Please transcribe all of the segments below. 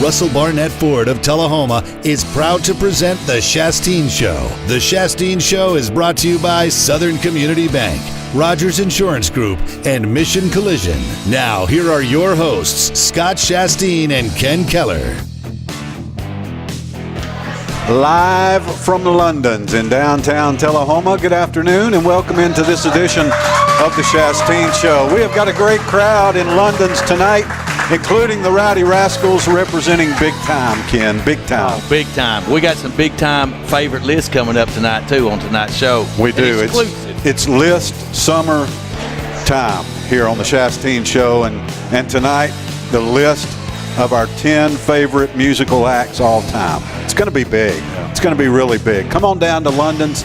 Russell Barnett Ford of Tullahoma is proud to present The Shasteen Show. The Shasteen Show is brought to you by Southern Community Bank, Rogers Insurance Group, and Mission Collision. Now, here are your hosts, Scott Shasteen and Ken Keller. Live from London's in downtown Tullahoma. Good afternoon and welcome into this edition of the Shasteen Show. We have got a great crowd in London's tonight, including the Rowdy Rascals representing Big Time, Ken. Big Time. Oh, big time. We got some big time favorite lists coming up tonight, too, on tonight's show. We do. It's list summer time here on the Shasteen Show. And tonight, the list of our 10 favorite musical acts all time. It's going to be big. It's going to be really big. Come on down to London's.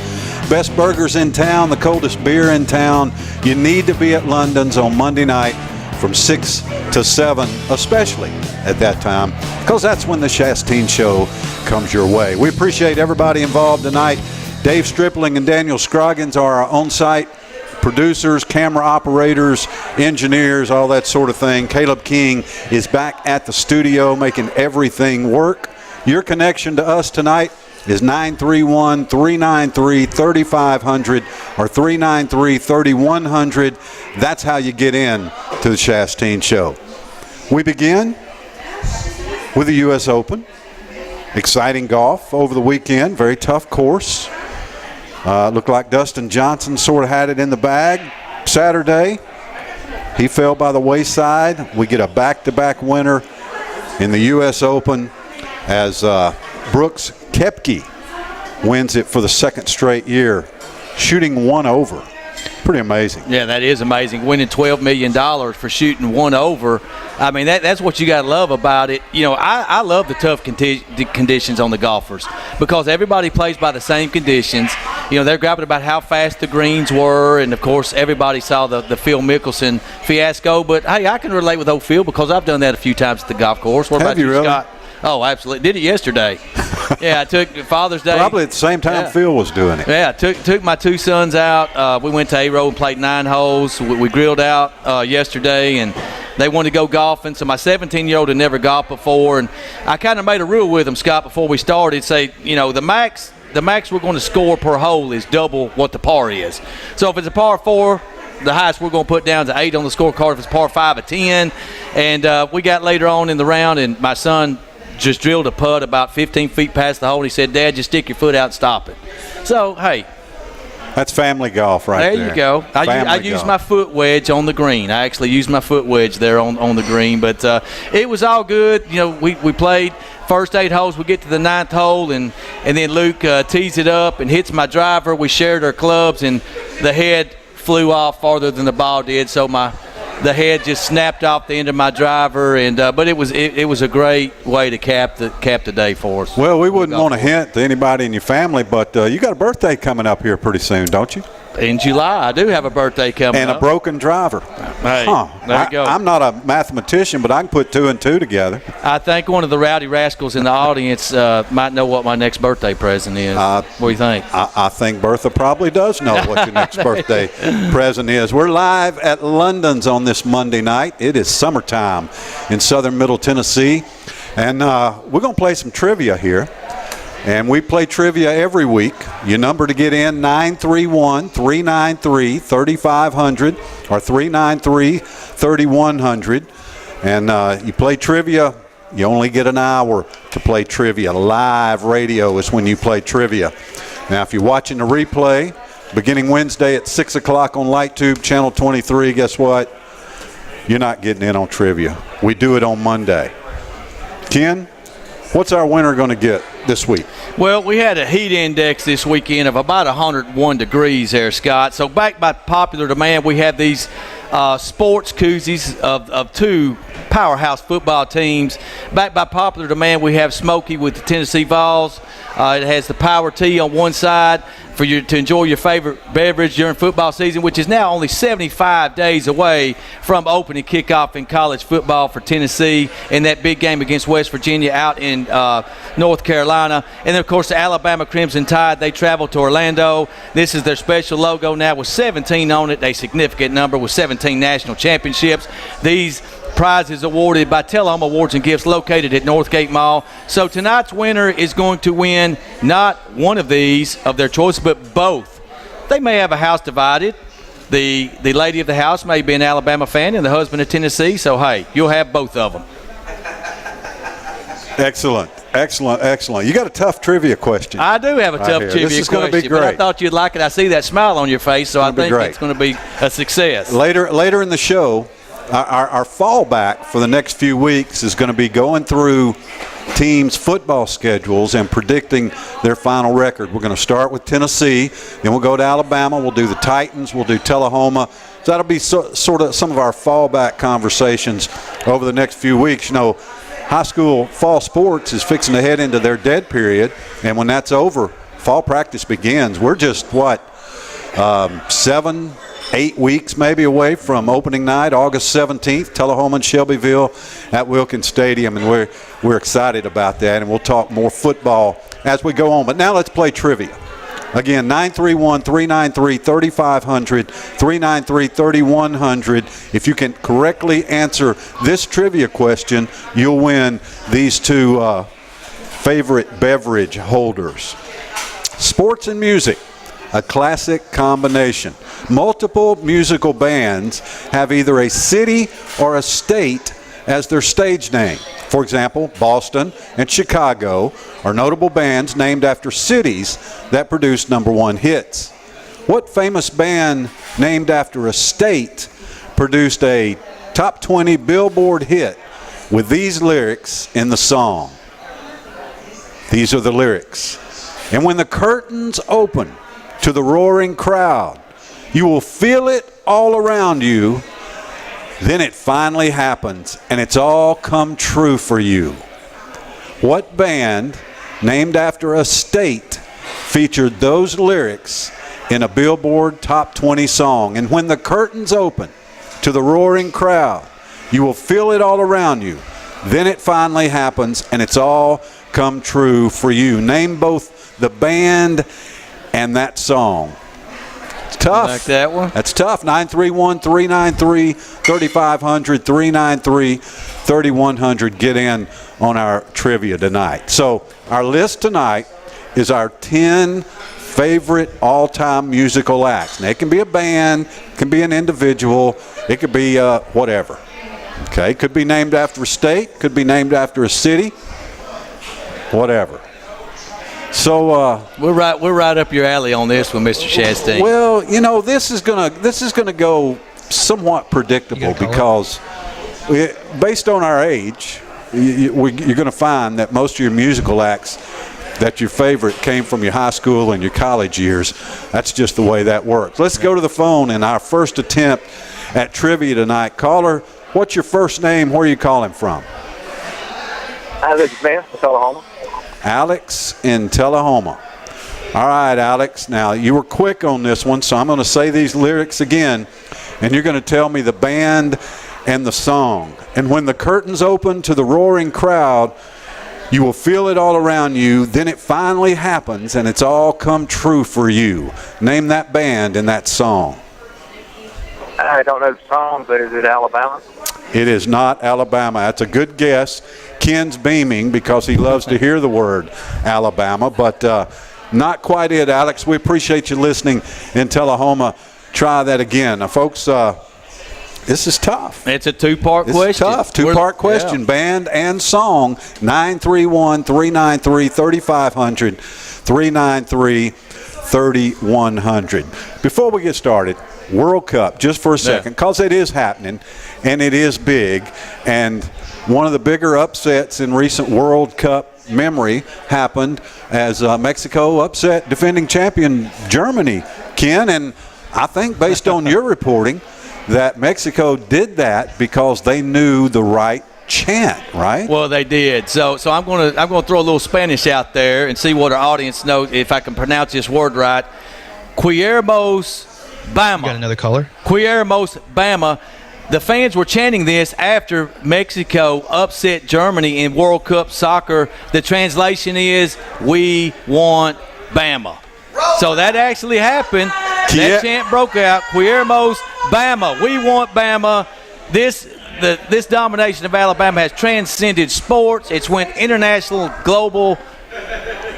Best burgers in town, the coldest beer in town. You need to be at London's on Monday night from 6 to 7, especially at that time, because that's when the Shasteen Show comes your way. We appreciate everybody involved tonight. Dave Stripling and Daniel Scroggins are our on-site producers, camera operators, engineers, all that sort of thing. Caleb King is back at the studio making everything work. Your connection to us tonight is 931-393-3500 or 393-3100. That's how you get in to the Shasteen Show. We begin with the U.S. Open. Exciting golf over the weekend. Very tough course. Looked like Dustin Johnson sort of had it in the bag Saturday. He fell by the wayside. We get a back-to-back winner in the U.S. Open as Brooks Koepka wins it for the second straight year, shooting one over. Pretty amazing. Yeah, that is amazing. Winning $12 million for shooting one over. I mean, that's what you got to love about it. You know, I love the tough conditions on the golfers because everybody plays by the same conditions. You know, they're grabbing about how fast the greens were, and, of course, everybody saw the Phil Mickelson fiasco. But, hey, I can relate with old Phil because I've done that a few times at the golf course. What about you, really? Scott? Oh, absolutely. Did it yesterday. Yeah, I took Father's Day. Probably at the same time Phil was doing it. Yeah, took my two sons out. We went to A-Road and played 9 holes. We grilled out yesterday, and they wanted to go golfing. So my 17-year-old had never golfed before, and I kind of made a rule with him, Scott, before we started. Say, you know, the max we're going to score per hole is double what the par is. So if it's a par 4, the highest we're going to put down is an 8 on the scorecard. If it's par 5, a 10. And we got later on in the round, and my son just drilled a putt about 15 feet past the hole, and he said, "Dad, just stick your foot out and stop it." So, hey. That's family golf right there. There you go. I use my foot wedge on the green. I actually used my foot wedge there on the green. But it was all good. You know, we played first 8 holes. We get to the 9th hole, and then Luke tees it up and hits my driver. We shared our clubs, and the head flew off farther than the ball did. So the head just snapped off the end of my driver, and but it was a great way to cap the day for us. Well, we wouldn't want to hint to anybody in your family, but you got a birthday coming up here pretty soon, don't you? In July, I do have a birthday coming up. And a broken driver. Hey, there you go. I'm not a mathematician, but I can put 2 and 2 together. I think one of the Rowdy Rascals in the audience might know what my next birthday present is. What do you think? I think Bertha probably does know what your next birthday present is. We're live at London's on this Monday night. It is summertime in southern Middle Tennessee. And we're going to play some trivia here. And we play trivia every week. Your number to get in, 931-393-3500 or 393-3100. And you play trivia, you only get an hour to play trivia. Live radio is when you play trivia. Now, if you're watching the replay, beginning Wednesday at 6 o'clock on LightTube, Channel 23, guess what? You're not getting in on trivia. We do it on Monday. Ken, what's our winner going to get this week? Well, we had a heat index this weekend of about 101 degrees there, Scott. So back by popular demand, we have these sports koozies of 2 powerhouse football teams. Back by popular demand, we have Smokey with the Tennessee Vols. It has the Power Tea on one side for you to enjoy your favorite beverage during football season, which is now only 75 days away from opening kickoff in college football for Tennessee in that big game against West Virginia out in North Carolina. And then, of course, the Alabama Crimson Tide, they travel to Orlando. This is their special logo now with 17 on it, a significant number with 17 national championships. These prizes awarded by Tullahoma Awards and Gifts located at Northgate Mall. So tonight's winner is going to win not one of these of their choice, but both. They may have a house divided. The lady of the house may be an Alabama fan and the husband of Tennessee, so hey, you'll have both of them. Excellent. You got a tough trivia question. I do have a tough trivia this is question, going to be great. but I thought you'd like it. I see that smile on your face, so I think great. it's going to be a success. Later in the show, our fallback for the next few weeks is going to be going through teams' football schedules and predicting their final record. We're going to start with Tennessee, then we'll go to Alabama, we'll do the Titans, we'll do Tullahoma. So that'll be sort of some of our fallback conversations over the next few weeks. You know, high school fall sports is fixing to head into their dead period, and when that's over, fall practice begins. We're just, 7-8 weeks maybe away from opening night, August 17th, Tullahoma and Shelbyville at Wilkins Stadium, and we're excited about that, and we'll talk more football as we go on. But now let's play trivia. Again, 931-393-3500, 393-3100. If you can correctly answer this trivia question, you'll win these two favorite beverage holders. Sports and music, a classic combination. Multiple musical bands have either a city or a state as their stage name. For example, Boston and Chicago are notable bands named after cities that produced #1 hits. What famous band named after a state produced a top 20 Billboard hit with these lyrics in the song? These are the lyrics. And when the curtains open to the roaring crowd, you will feel it all around you. Then it finally happens, and it's all come true for you. What band, named after a state, featured those lyrics in a Billboard Top 20 song? And when the curtains open to the roaring crowd, you will feel it all around you. Then it finally happens, and it's all come true for you. Name both the band and that song. Tough. Like that one? That's tough. 931-393-3500, 393-3100. Get in on our trivia tonight. So our list tonight is our 10 favorite all-time musical acts. Now, it can be a band, it can be an individual, it could be whatever. Okay, could be named after a state, could be named after a city, whatever. So we're right up your alley on this one, Mr. Shasteen. Well, you know, this is gonna go somewhat predictable because based on our age, you're going to find that most of your musical acts that your favorite came from your high school and your college years. That's just the way that works. Let's go to the phone in our first attempt at trivia tonight. Caller, what's your first name? Where are you calling from? This is man from Tullahoma. Alex in Tullahoma. All right, Alex. Now, you were quick on this one, so I'm going to say these lyrics again, and you're going to tell me the band and the song. And when the curtains open to the roaring crowd, you will feel it all around you. Then it finally happens, and it's all come true for you. Name that band and that song. I don't know the song, but is it Alabama? It is not Alabama. That's a good guess. Ken's beaming because he loves to hear the word Alabama, but not quite it, Alex. We appreciate you listening in Tullahoma. Try that again. Now, folks, this is tough. It's a two-part question. It's tough. Two-part question. Yeah. Band and song. 931-393-3500, 393-3100. Before we get started, World Cup, just for a second, because it is happening, and it is big, and one of the bigger upsets in recent World Cup memory happened as Mexico upset defending champion Germany, Ken, and I think based on your reporting that Mexico did that because they knew the right chant, right? Well, they did. So I'm going to throw a little Spanish out there and see what our audience knows, if I can pronounce this word right. Cuermos Bama. You got another caller? Cuermos Bama. The fans were chanting this after Mexico upset Germany in World Cup soccer. The translation is, "We want Bama." So that actually happened. That chant broke out. Cuermos Bama. We want Bama. This this domination of Alabama has transcended sports. It's went international, global.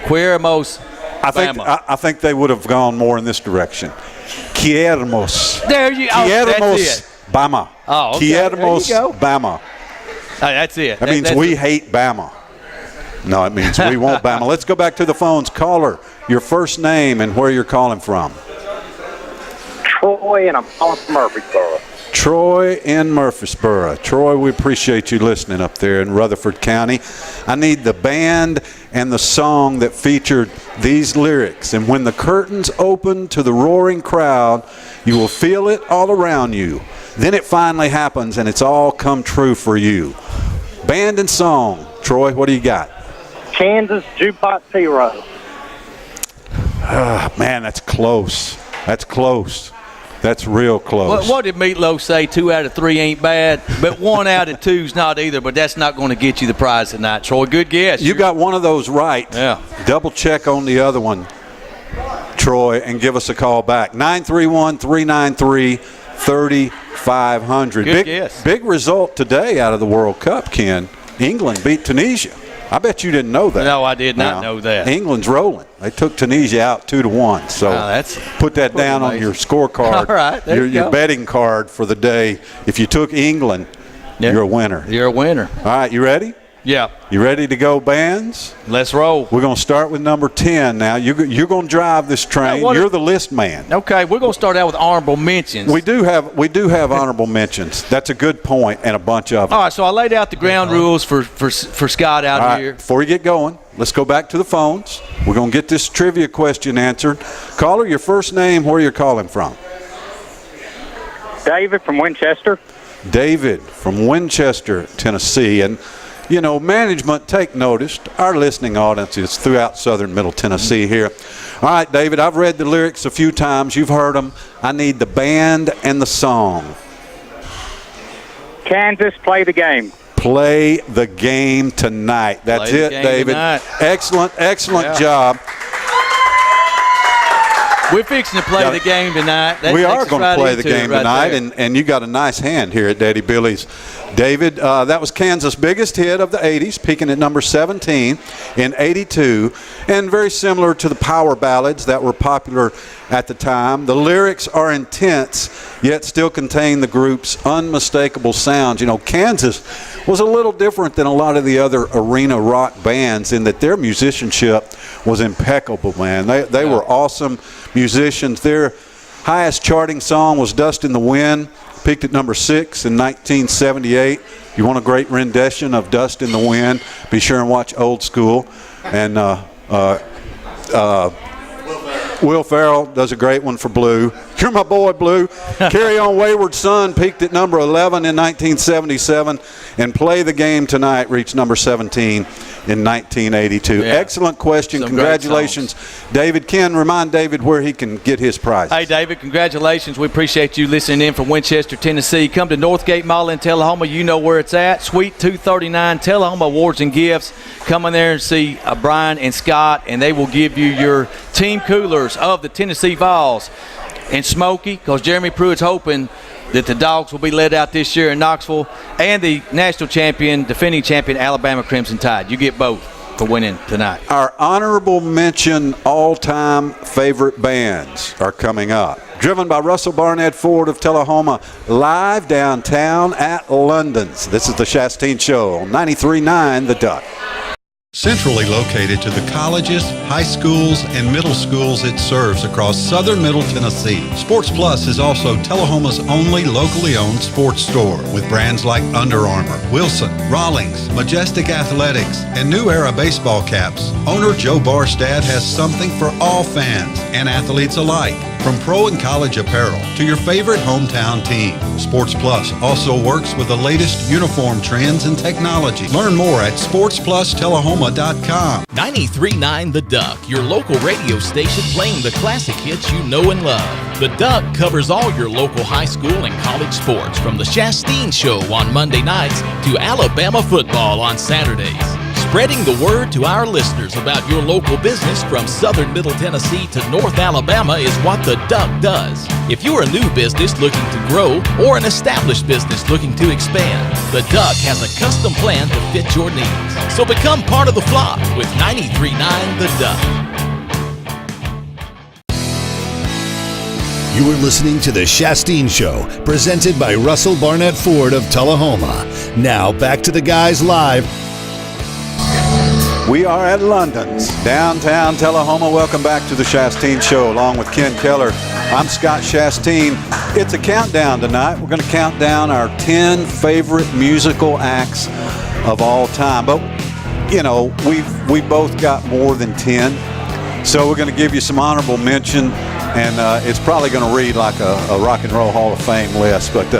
Queremos. I think they would have gone more in this direction. Queremos. There you go. Queremos That's it. Bama. Oh, okay. Queremos There you go. Bama. That's it. That means we hate Bama. No, it means we want Bama. Let's go back to the phones. Caller, your first name and where you're calling from. Troy, and I'm calling from Murfreesboro. Troy in Murfreesboro. Troy, we appreciate you listening up there in Rutherford County. I need the band and the song that featured these lyrics. And when the curtains open to the roaring crowd, you will feel it all around you. Then it finally happens, and it's all come true for you. Band and song. Troy, what do you got? Kansas Jukebox Hero. Man, that's close. That's close. That's real close. What did Meatloaf say? 2 out of 3 ain't bad, but 1 out of 2's not either. But that's not going to get you the prize tonight, Troy. Good guess. You got one of those right. Yeah. Double check on the other one, Troy, and give us a call back. 931-393-3500. Good guess. Big result today out of the World Cup, Ken. England beat Tunisia. I bet you didn't know that. No, I did not know that. England's rolling. They took Tunisia out 2-1. So that's put that down amazing on your scorecard. All right, there you your go. betting card for the day. If you took England, you're a winner. You're a winner. All right, you ready? Yeah. You ready to go, bands? Let's roll. We're going to start with number 10 now. You're going to drive this train. You're the list man. Okay, we're going to start out with honorable mentions. We do have honorable mentions. That's a good point, and a bunch of them. All right, so I laid out the ground rules for Scott out All right, here. before you get going, let's go back to the phones. We're going to get this trivia question answered. Caller, your first name, where you're calling from. David from Winchester. David from Winchester, Tennessee. And, you know, management, take notice. Our listening audience is throughout southern middle Tennessee here. All right, David, I've read the lyrics a few times. You've heard them. I need the band and the song. Kansas, play the game. Play the game tonight. That's Play the it, game David. tonight. Excellent job. We're fixing to play the game tonight. That We takes are us going right to play the into it game right tonight, there. and you got a nice hand here at Daddy Billy's. David, that was Kansas' biggest hit of the 80s, peaking at number 17 in 82, and very similar to the power ballads that were popular at the time. The lyrics are intense, yet still contain the group's unmistakable sounds. You know, Kansas was a little different than a lot of the other arena rock bands in that their musicianship was impeccable, man. They were awesome musicians. Their highest charting song was Dust in the Wind, peaked at number 6 in 1978. You want a great rendition of Dust in the Wind, be sure and watch Old School. And Will Ferrell does a great one for Blue. You're my boy, Blue. Carry On Wayward Son peaked at number 11 in 1977. And Play the Game Tonight reached number 17 in 1982. Yeah. Excellent question. Some Congratulations, David. Ken, remind David where he can get his prize. Hey, David, congratulations. We appreciate you listening in from Winchester, Tennessee. Come to Northgate Mall in Tullahoma. You know where it's at. Suite 239, Tullahoma Awards and Gifts. Come in there and see Brian and Scott, and they will give you your team coolers of the Tennessee Vols. And Smokey, because Jeremy Pruitt's hoping that the Dogs will be led out this year in Knoxville, and the national champion, defending champion, Alabama Crimson Tide. You get both for winning tonight. Our honorable mention all-time favorite bands are coming up. Driven by Russell Barnett Ford of Tullahoma, live downtown at London's. This is the Shasteen Show on 93.9 The Duck. Centrally located to the colleges, high schools, and middle schools it serves across southern Middle Tennessee, Sports Plus is also Tullahoma's only locally owned sports store with brands like Under Armour, Wilson, Rawlings, Majestic Athletics, and New Era baseball caps. Owner Joe Barstad has something for all fans and athletes alike, from pro and college apparel to your favorite hometown team. Sports Plus also works with the latest uniform trends and technology. Learn more at sportsplustullahoma.com. 93.9 The Duck, your local radio station playing the classic hits you know and love. The Duck covers all your local high school and college sports, from the Shasteen Show on Monday nights to Alabama football on Saturdays. Spreading the word to our listeners about your local business from southern Middle Tennessee to North Alabama is what the Duck does. If you're a new business looking to grow or an established business looking to expand, the Duck has a custom plan to fit your needs. So become part of the flock with 93.9 The Duck. You are listening to The Shasteen Show, presented by Russell Barnett Ford of Tullahoma. Now, back to the guys live. We are at London's, downtown Tullahoma. Welcome back to The Shasteen Show, along with Ken Keller. I'm Scott Shasteen. It's a countdown tonight. We're going to count down our 10 favorite musical acts of all time. But, you know, we both got more than 10. So we're going to give you some honorable mention. And it's probably going to read like a Rock and Roll Hall of Fame list. But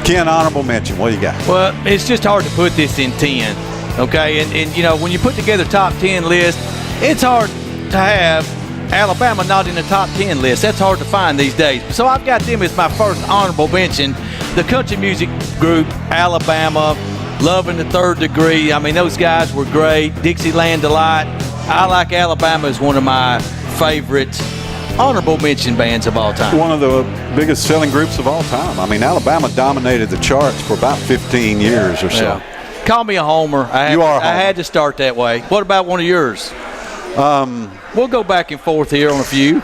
Ken, honorable mention, what do you got? Well, it's just hard to put this in 10, okay? And you know, when you put together top 10 list, it's hard to have Alabama not in the top 10 list. That's hard to find these days. So I've got them as my first honorable mention. The country music group, Alabama, Love in the Third Degree. I mean, those guys were great. Dixieland Delight. I like Alabama as one of my favorites. Honorable mention bands of all time. One of the biggest selling groups of all time. I mean, Alabama dominated the charts for about 15 years or so. Yeah. Call me a homer. I had to start that way. What about one of yours? We'll go back and forth here on a few.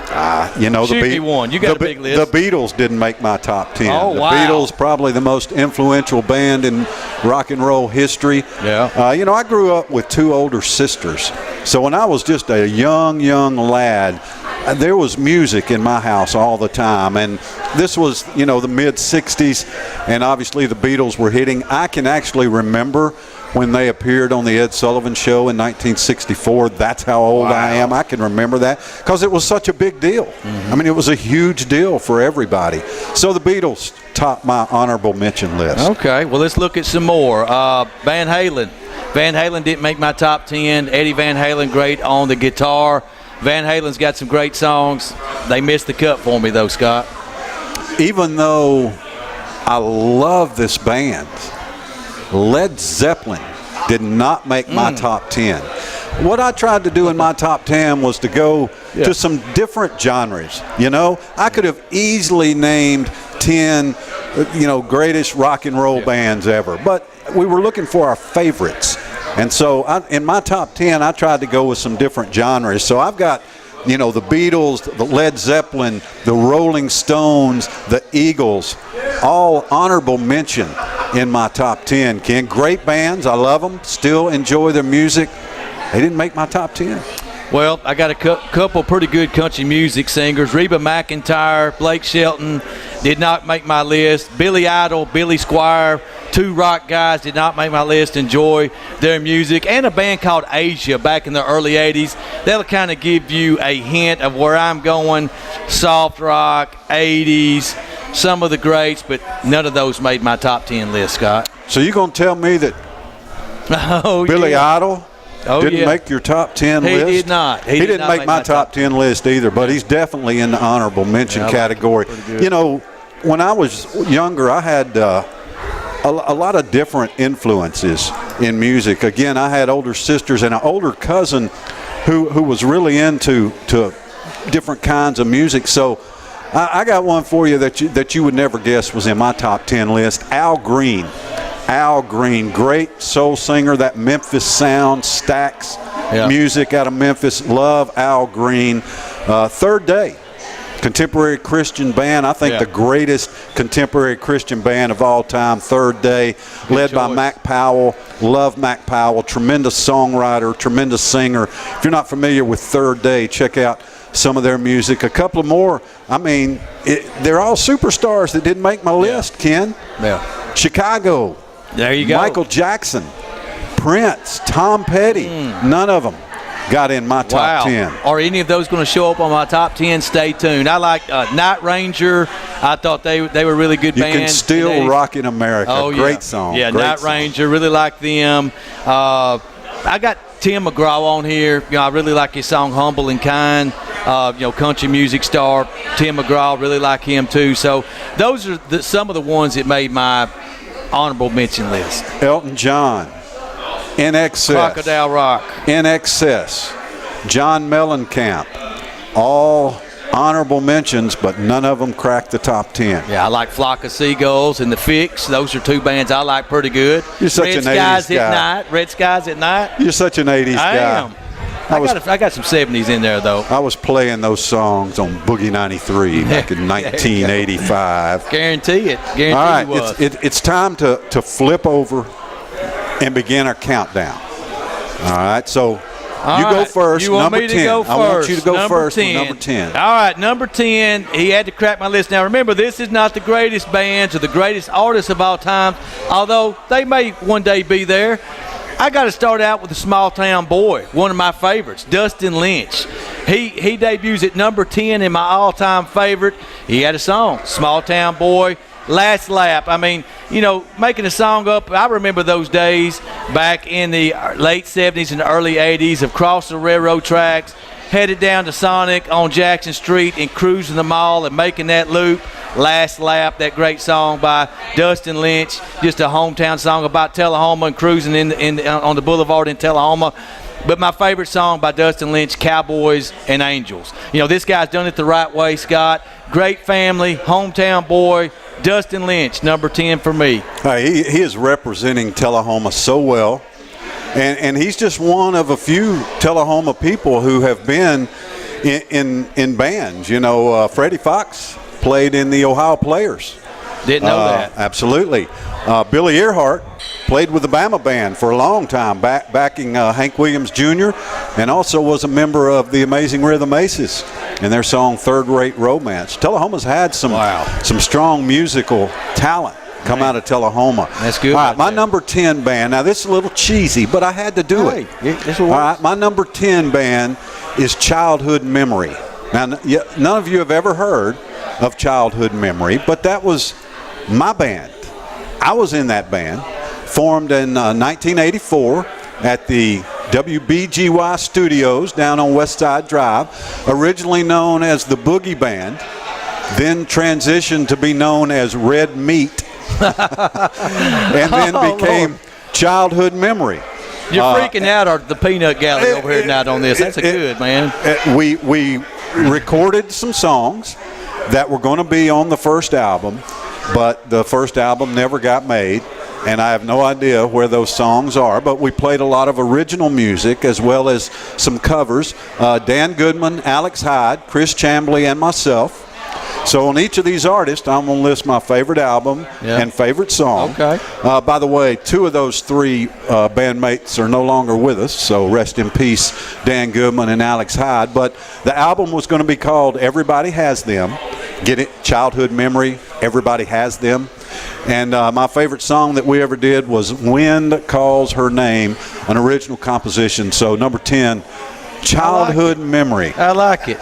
You know, shoot me one. You got a big list. The Beatles didn't make my top 10. Oh, the wow. Beatles, probably the most influential band in rock and roll history. Yeah. You know, I grew up with two older sisters. So when I was just a young lad, there was music in my house all the time. And this was, you know, the mid-'60s, and obviously the Beatles were hitting. I can actually remember when they appeared on the Ed Sullivan Show in 1964. That's how old I am. I can remember that because it was such a big deal. Mm-hmm. I mean, it was a huge deal for everybody. So the Beatles topped my honorable mention list. Okay, well, let's look at some more. Van Halen. Van Halen didn't make my top 10. Eddie Van Halen, great on the guitar. Van Halen's got some great songs. They missed the cut for me, though, Scott. Even though I love this band, Led Zeppelin did not make my top 10. What I tried to do in my top 10 was to go to some different genres. You know, I could have easily named 10, you know, greatest rock and roll bands ever. But we were looking for our favorites. And so in my top 10, I tried to go with some different genres. So I've got, you know, the Beatles, the Led Zeppelin, the Rolling Stones, the Eagles, all honorable mention in my top 10. Ken, great bands. I love them. Still enjoy their music. They didn't make my top 10. Well, I got a couple pretty good country music singers. Reba McEntire, Blake Shelton did not make my list. Billy Idol, Billy Squire, two rock guys did not make my list. Enjoy their music. And a band called Asia back in the early 80s. That'll kind of give you a hint of where I'm going. Soft rock, 80s, some of the greats, but none of those made my top 10 list, Scott. So you're going to tell me that Billy Idol didn't make your top 10 list? He did not. He didn't make my top 10 list either, but he's definitely in the honorable mention category. You know, when I was younger, I had a lot of different influences in music. Again, I had older sisters and an older cousin who was really into different kinds of music. So I got one for you that you would never guess was in my top 10 list. Al Green. Al Green, great soul singer, that Memphis sound, Stax music out of Memphis. Love Al Green. Third Day, contemporary Christian band. I think the greatest contemporary Christian band of all time, Third Day, led by Mac Powell. Love Mac Powell, tremendous songwriter, tremendous singer. If you're not familiar with Third Day, check out some of their music. A couple of more. I mean, they're all superstars that didn't make my list, Ken. Yeah. Chicago. There you go. Michael Jackson, Prince, Tom Petty. None of them got in my top 10. Are any of those going to show up on my top 10? Stay tuned. I like Night Ranger. I thought they were really good bands. You Can Still Rock in America. Oh, great song. Yeah, great Night song. Ranger. Really like them. I got Tim McGraw on here. You know, I really like his song Humble and Kind. You know, country music star Tim McGraw. Really like him too. So those are some of the ones that made my honorable mention list. Elton John. In Excess. Crocodile Rock. In Excess. John Mellencamp. All honorable mentions, but none of them cracked the top 10. Yeah, I like Flock of Seagulls and The Fix. Those are two bands I like pretty good. You're such an 80s guy. Red Skies at Night. You're such an 80s guy. I am. I got some 70s in there, though. I was playing those songs on Boogie 93 back in 1985. Guarantee it. Guarantee All right, you was. it's time to flip over and begin our countdown. All right, so you go first. You want number me to 10. go first? I want you to go number first 10. with number 10. All right, number 10. He had to crack my list. Now, remember, this is not the greatest bands or the greatest artists of all time, although they may one day be there. I got to start out with a small town boy, one of my favorites, Dustin Lynch. He debuts at number 10 in my all-time favorite. He had a song, Small Town Boy, Last Lap. I mean, you know, making a song up, I remember those days back in the late 70s and early 80s of crossing the railroad tracks, headed down to Sonic on Jackson Street and cruising the mall and making that loop. Last Lap, that great song by Dustin Lynch, just a hometown song about Tullahoma and cruising on the boulevard in Tullahoma. But my favorite song by Dustin Lynch, Cowboys and Angels. You know, this guy's done it the right way, Scott. Great family, hometown boy, Dustin Lynch, number 10 for me. He is representing Tullahoma so well. And he's just one of a few Tullahoma people who have been in bands. You know, Freddie Fox played in the Ohio Players. Didn't know that. Absolutely. Billy Earhart played with the Bama Band for a long time, backing Hank Williams Jr., and also was a member of the Amazing Rhythm Aces and their song Third Rate Romance. Tullahoma's had some strong musical talent come out of Tullahoma. That's good. All right, my number 10 band. Now, this is a little cheesy, but I had to do it. All right, my number 10 band is Childhood Memory. Now, none of you have ever heard of Childhood Memory, but that was my band. I was in that band, formed in 1984 at the WBGY Studios down on West Side Drive, originally known as the Boogie Band, then transitioned to be known as Red Meat, and then became Childhood Memory. You're freaking out the peanut gallery over here tonight on this. That's good, man. We recorded some songs that were going to be on the first album, but the first album never got made, and I have no idea where those songs are, but we played a lot of original music as well as some covers. Dan Goodman, Alex Hyde, Chris Chambly, and myself. So on each of these artists, I'm going to list my favorite album and favorite song. Okay. By the way, two of those three bandmates are no longer with us, so rest in peace, Dan Goodman and Alex Hyde. But the album was going to be called Everybody Has Them. Get it? Childhood Memory, Everybody Has Them. And my favorite song that we ever did was Wind Calls Her Name, an original composition. So number 10, Childhood Memory. I like it.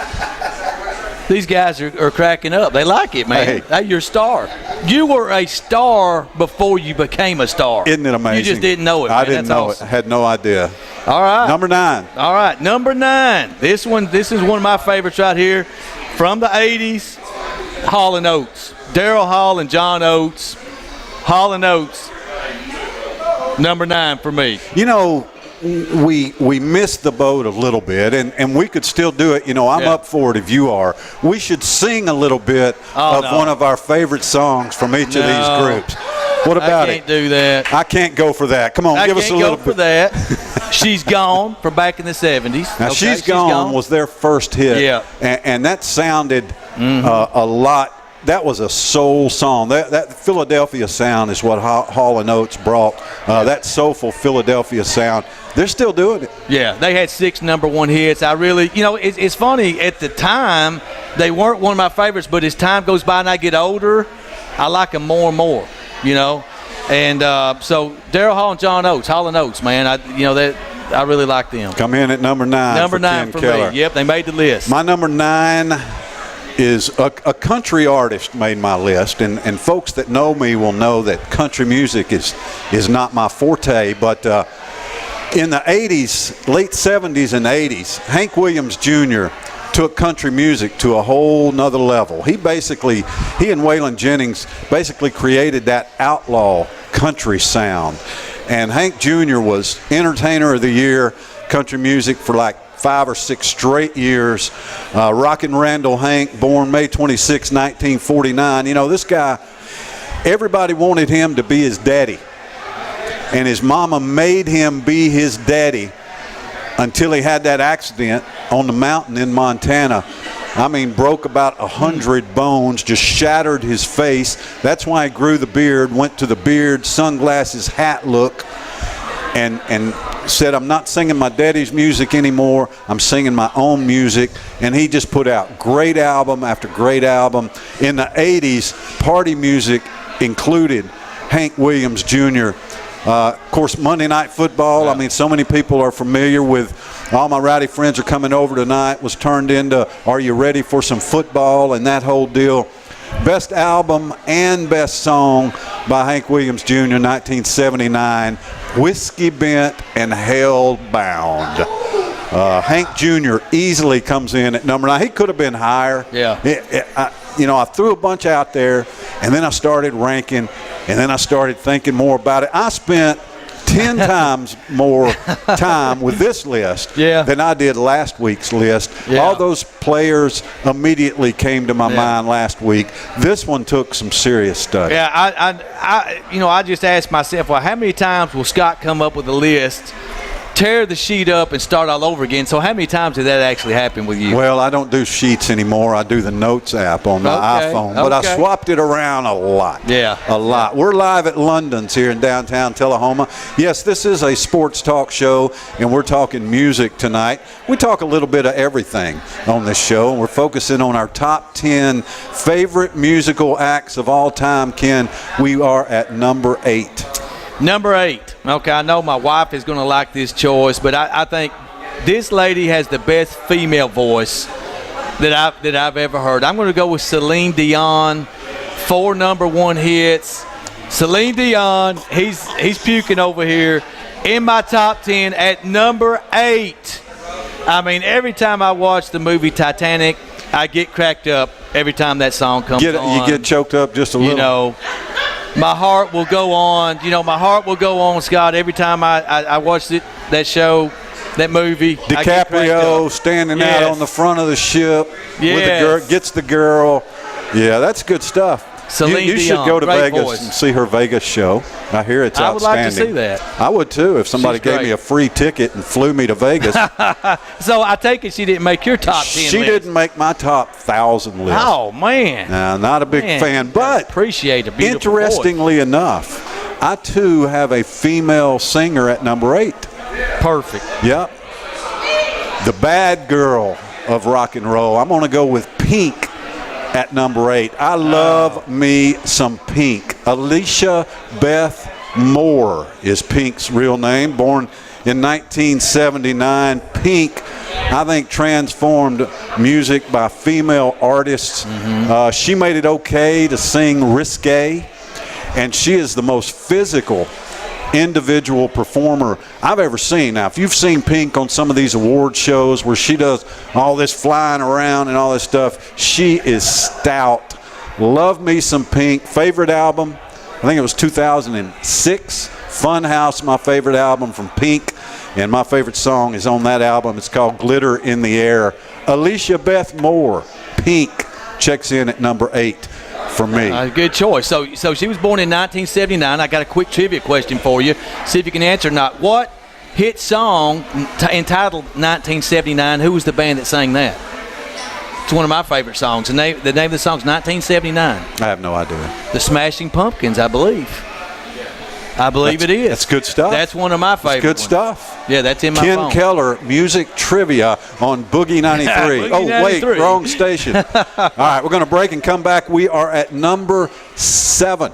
These guys are cracking up. They like it, man. Hey, you're a star. You were a star before you became a star. Isn't it amazing? You just didn't know it, man. I didn't know it. I had no idea. All right. Number 9. All right, number 9. This is one of my favorites right here. From the 80s, Hall & Oates. Daryl Hall and John Oates. Hall & Oates, number 9 for me. You know, we missed the boat a little bit, and we could still do it. You know, I'm up for it if you are. We should sing a little bit one of our favorite songs from each of these groups. What about it? I can't do that. I can't go for that. Come on, give us a little bit. I can't go for that. She's Gone from back in the 70s. Now, She's Gone was their first hit. Yeah. And that sounded a lot. That was a soul song. That Philadelphia sound is what Hall & Oates brought. That soulful Philadelphia sound. They're still doing it. Yeah, they had 6 number 1 hits. I really, you know, it's funny. At the time, they weren't one of my favorites, but as time goes by and I get older, I like them more and more, you know. And so Daryl Hall and John Oates, Hall & Oates, man, I really like them. Come in at number 9. Number 9 for Keller. me. Yep, they made the list. My number 9 is a country artist made my list, and folks that know me will know that country music is not my forte, but in the 80s, late 70s and 80s, Hank Williams Jr. took country music to a whole nother level. He and Waylon Jennings basically created that outlaw country sound. And Hank Jr. was Entertainer of the Year, country music for like 5 or 6 straight years. Rockin' Randall Hank, born May 26, 1949. You know, this guy, everybody wanted him to be his daddy. And his mama made him be his daddy until he had that accident on the mountain in Montana. I mean, broke about 100 bones, just shattered his face. That's why he grew the beard, went to the beard, sunglasses, hat look, and said, I'm not singing my daddy's music anymore. I'm singing my own music. And he just put out great album after great album. In the 80s, party music included Hank Williams Jr., of course, Monday Night Football. I mean, so many people are familiar with All My Rowdy Friends Are Coming Over Tonight was turned into Are You Ready for Some Football, and that whole deal. Best album and best song by Hank Williams Jr., 1979, Whiskey Bent and Hellbound. Hank Jr. easily comes in at number 9. He could have been higher. Yeah. I threw a bunch out there, and then I started ranking, and then I started thinking more about it. I spent 10 times more time with this list than I did last week's list. Yeah. All those players immediately came to my mind last week. This one took some serious study. Yeah, I just asked myself, well, how many times will Scott come up with a list, tear the sheet up, and start all over again? So how many times did that actually happen with you? Well, I don't do sheets anymore. I do the Notes app on my iPhone. But I swapped it around a lot. Yeah. A lot. We're live at London's here in downtown Tullahoma. Yes, this is a sports talk show, and we're talking music tonight. We talk a little bit of everything on this show, and we're focusing on our top 10 favorite musical acts of all time. Ken, we are at number 8. Number 8. Okay, I know my wife is going to like this choice, but I think this lady has the best female voice that I've ever heard. I'm going to go with Celine Dion. 4 number 1 hits. Celine Dion, he's puking over here. In my top 10 at number 8. I mean, every time I watch the movie Titanic, I get cracked up every time that song comes on. You get choked up just a little. You know, my heart will go on. You know, my heart will go on, Scott, every time I watch that show, that movie. DiCaprio standing out on the front of the ship with the girl, gets the girl. Yeah, that's good stuff. Celine you should Dion, go to Vegas voice. and see her Vegas show. I hear it's outstanding. I would like to see that. I would too if somebody gave me a free ticket and flew me to Vegas. So I take it she didn't make your top 10 She list. didn't make my top 1,000 list. Oh, man. Not a big fan. But appreciate a beautiful interestingly enough, I too have a female singer at number 8. Perfect. Yep. The bad girl of rock and roll. I'm going to go with Pink at number 8. I love me some Pink. Alicia Beth Moore is Pink's real name. Born in 1979. Pink, I think, transformed music by female artists. She made it okay to sing risque, and she is the most physical individual performer I've ever seen. Now, if you've seen Pink on some of these award shows where she does all this flying around and all this stuff, she is stout. Love me some Pink. Favorite album, I think it was 2006. Funhouse, my favorite album from Pink, and my favorite song is on that album. It's called Glitter in the Air. Alicia Beth Moore, Pink, checks in at number 8. For me. Good choice. So she was born in 1979. I got a quick trivia question for you. See if you can answer or not. What hit song entitled 1979, who was the band that sang that? It's one of my favorite songs. The name of the song is 1979. I have no idea. The Smashing Pumpkins, I believe. It is. That's good stuff. That's one of my favorite good ones. Stuff. Yeah, that's in my Ken phone. Keller, music trivia on Boogie 93. Boogie 93. Wait, wrong station. All right, we're going to break and come back. We are at number 7.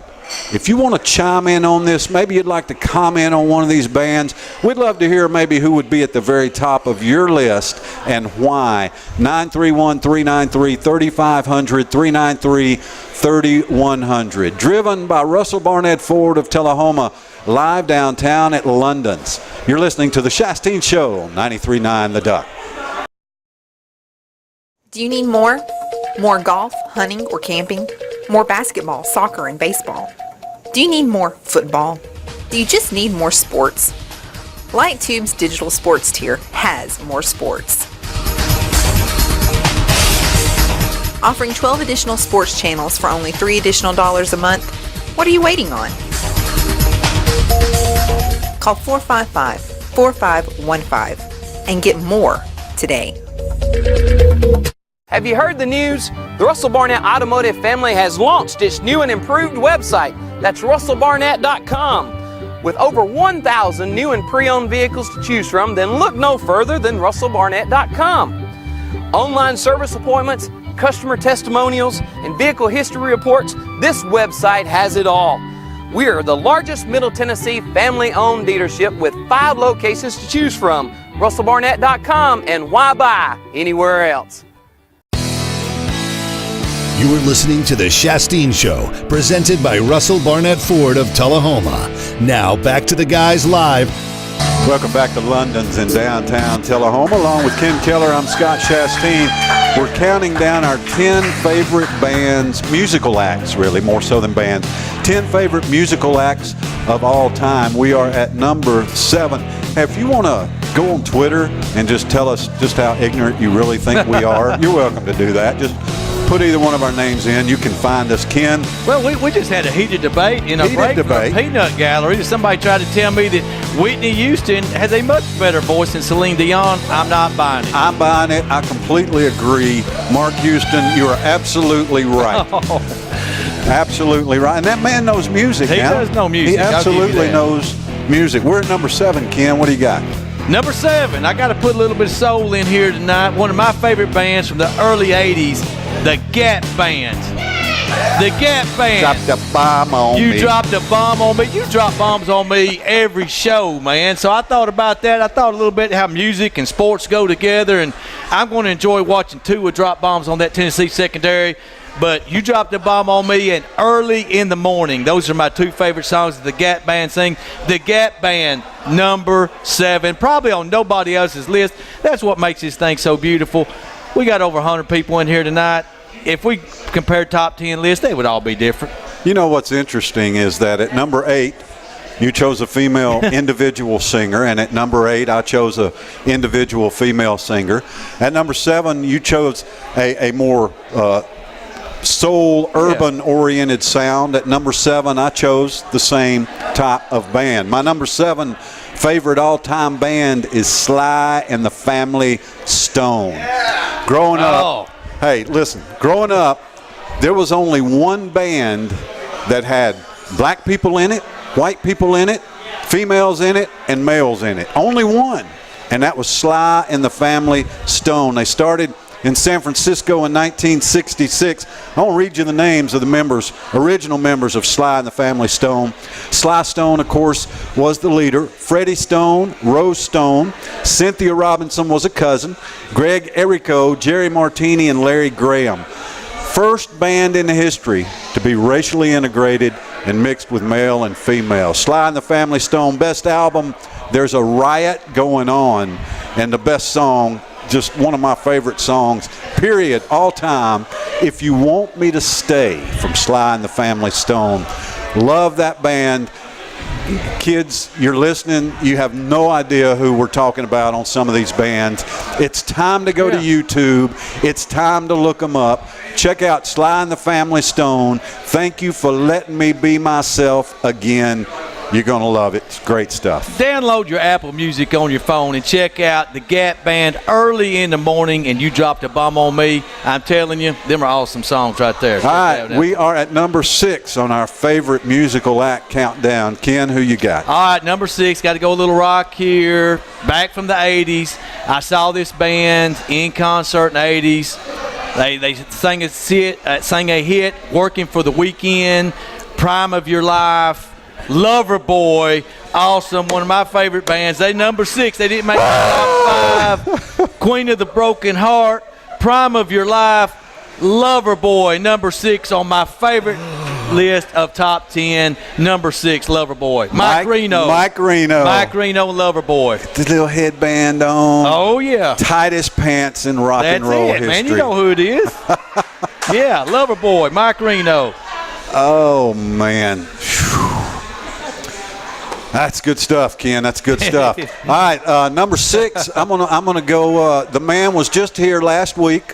If you want to chime in on this, maybe you'd like to comment on one of these bands, we'd love to hear maybe who would be at the very top of your list and why. 931-393-3500, 393-3100. Driven by Russell Barnett Ford of Tullahoma, live downtown at London's. You're listening to The Shasteen Show, 93.9 The Duck. Do you need more? More golf, hunting, or camping? More basketball, soccer, and baseball? Do you need more football? Do you just need more sports? Light Tube's digital sports tier has more sports. Offering 12 additional sports channels for only $3 additional a month. What are you waiting on? Call 455-4515 and get more today. Have you heard the news? The Russell Barnett Automotive family has launched its new and improved website. That's russellbarnett.com. With over 1,000 new and pre-owned vehicles to choose from, then look no further than russellbarnett.com. Online service appointments, customer testimonials, and vehicle history reports, this website has it all. We are the largest Middle Tennessee family-owned dealership with 5 locations to choose from. russellbarnett.com, and why buy anywhere else? You are listening to The Shasteen Show, presented by Russell Barnett Ford of Tullahoma. Now, back to the guys live. Welcome back to London's in downtown Tullahoma. Along with Ken Keller, I'm Scott Shasteen. We're counting down our 10 favorite bands, musical acts really, more so than bands. 10 favorite musical acts of all time. We are at number 7. If you want to go on Twitter and just tell us just how ignorant you really think we are, you're welcome to do that. Just put either one of our names in. You can find us, Ken. Well, we just had a heated debate in a break from a peanut gallery. Somebody tried to tell me that Whitney Houston has a much better voice than Celine Dion. I'm not buying it. I'm buying it. I completely agree. Mark Houston, you are absolutely right. Oh. Absolutely right. And that man knows music. He does know music. He absolutely knows music. We're at number 7, Ken. What do you got? Number 7, I got to put a little bit of soul in here tonight. One of my favorite bands from the early 80s, the Gap Band. The Gap Band. Dropped a bomb on me. You dropped a bomb on me. You drop bombs on me every show, man. So I thought about that. I thought a little bit how music and sports go together, and I'm going to enjoy watching Tua drop bombs on that Tennessee secondary. But you dropped a bomb on me, and early in the morning. Those are my 2 favorite songs that the Gap Band sing. The Gap Band, number 7, probably on nobody else's list. That's what makes this thing so beautiful. We got over 100 people in here tonight. If we compare top 10 lists, they would all be different. You know what's interesting is that at number 8, you chose a female individual singer, and at number 8, I chose a individual female singer. At number 7, you chose a more soul, urban-oriented sound. At number 7, I chose the same type of band. My number 7 favorite all-time band is Sly and the Family Stone. Growing up, hey, listen, growing up, there was only one band that had black people in it, white people in it, females in it, and males in it. Only one, and that was Sly and the Family Stone. They started in San Francisco in 1966. I want to read you the names of the members, original members of Sly and the Family Stone. Sly Stone, of course, was the leader. Freddie Stone, Rose Stone, Cynthia Robinson was a cousin, Greg Errico, Jerry Martini, and Larry Graham. First band in history to be racially integrated and mixed with male and female. Sly and the Family Stone, best album, There's a Riot Going On, and the best song, just one of my favorite songs, period, all time, If You Want Me to Stay, from Sly and the Family Stone. Love that band. Kids, you're listening, you have no idea who we're talking about on some of these bands. It's time to go to YouTube. It's time to look them up. Check out Sly and the Family Stone. Thank you for letting me be myself again. You're going to love it. It's great stuff. Download your Apple Music on your phone and check out the Gap Band early in the morning, and You Dropped a Bomb on Me. I'm telling you, them are awesome songs right there. All right, we are at number 6 on our favorite musical act countdown. Ken, who you got? All right, number 6, got to go a little rock here. Back from the 80s. I saw this band in concert in the 80s. They sang a hit, Working for the Weekend, Prime of Your Life, Lover Boy, awesome, one of my favorite bands. They number 6. They didn't make the top 5. Queen of the Broken Heart, Prime of Your Life, Lover Boy, number 6 on my favorite list of top 10. Number 6, Lover Boy. Mike Reno, Lover Boy. The little headband on. Oh yeah. Tightest pants in rock and roll history. Man, you know who it is. Yeah, Lover Boy, Mike Reno. Oh man. That's good stuff, Ken. That's good stuff. All right, number 6. I'm gonna go. The man was just here last week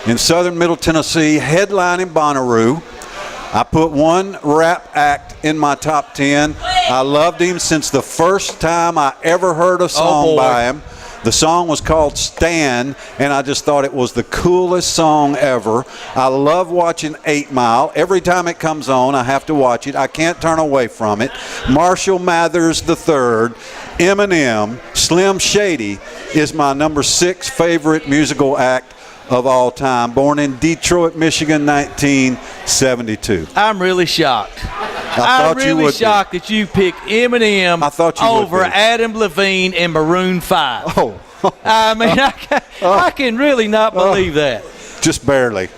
in Southern Middle Tennessee, headlining Bonnaroo. I put one rap act in my top 10. I loved him since the first time I ever heard a song by him. The song was called Stan, and I just thought it was the coolest song ever. I love watching 8 Mile. Every time it comes on, I have to watch it. I can't turn away from it. Marshall Mathers III, Eminem, Slim Shady is my number 6 favorite musical act of all time. Born in Detroit, Michigan, 1972. I'm really shocked. I'm really shocked that you picked Eminem over Adam Levine and Maroon 5. Oh. I mean, I can really not believe that. Just barely.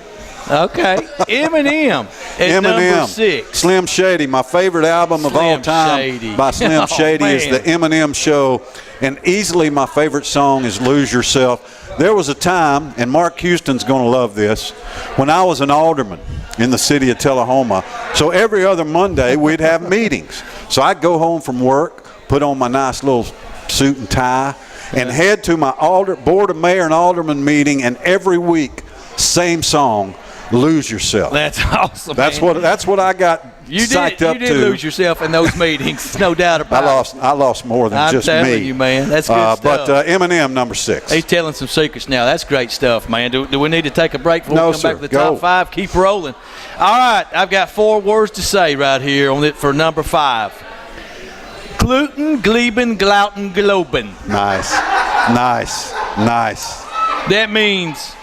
Okay. Eminem at number 6. Slim Shady, my favorite album of all time by Slim Shady is The Eminem Show. And easily my favorite song is Lose Yourself. There was a time, and Mark Houston's going to love this, when I was an alderman in the city of Tullahoma. So every other Monday we'd have meetings. So I'd go home from work, put on my nice little suit and tie, and head to my Board of Mayor and Alderman meeting, and every week, same song, Lose Yourself. That's awesome. That's what I got psyched up to. You did lose yourself in those meetings, no doubt about it. I lost more than just me. I'm telling you, man. That's good stuff. But Eminem, number 6. He's telling some secrets now. That's great stuff, man. Do we need to take a break before we come back to the top 5? Keep rolling. All right, I've got 4 words to say right here on it for number 5. Gluten, gleben, glouten, globen. Nice. That means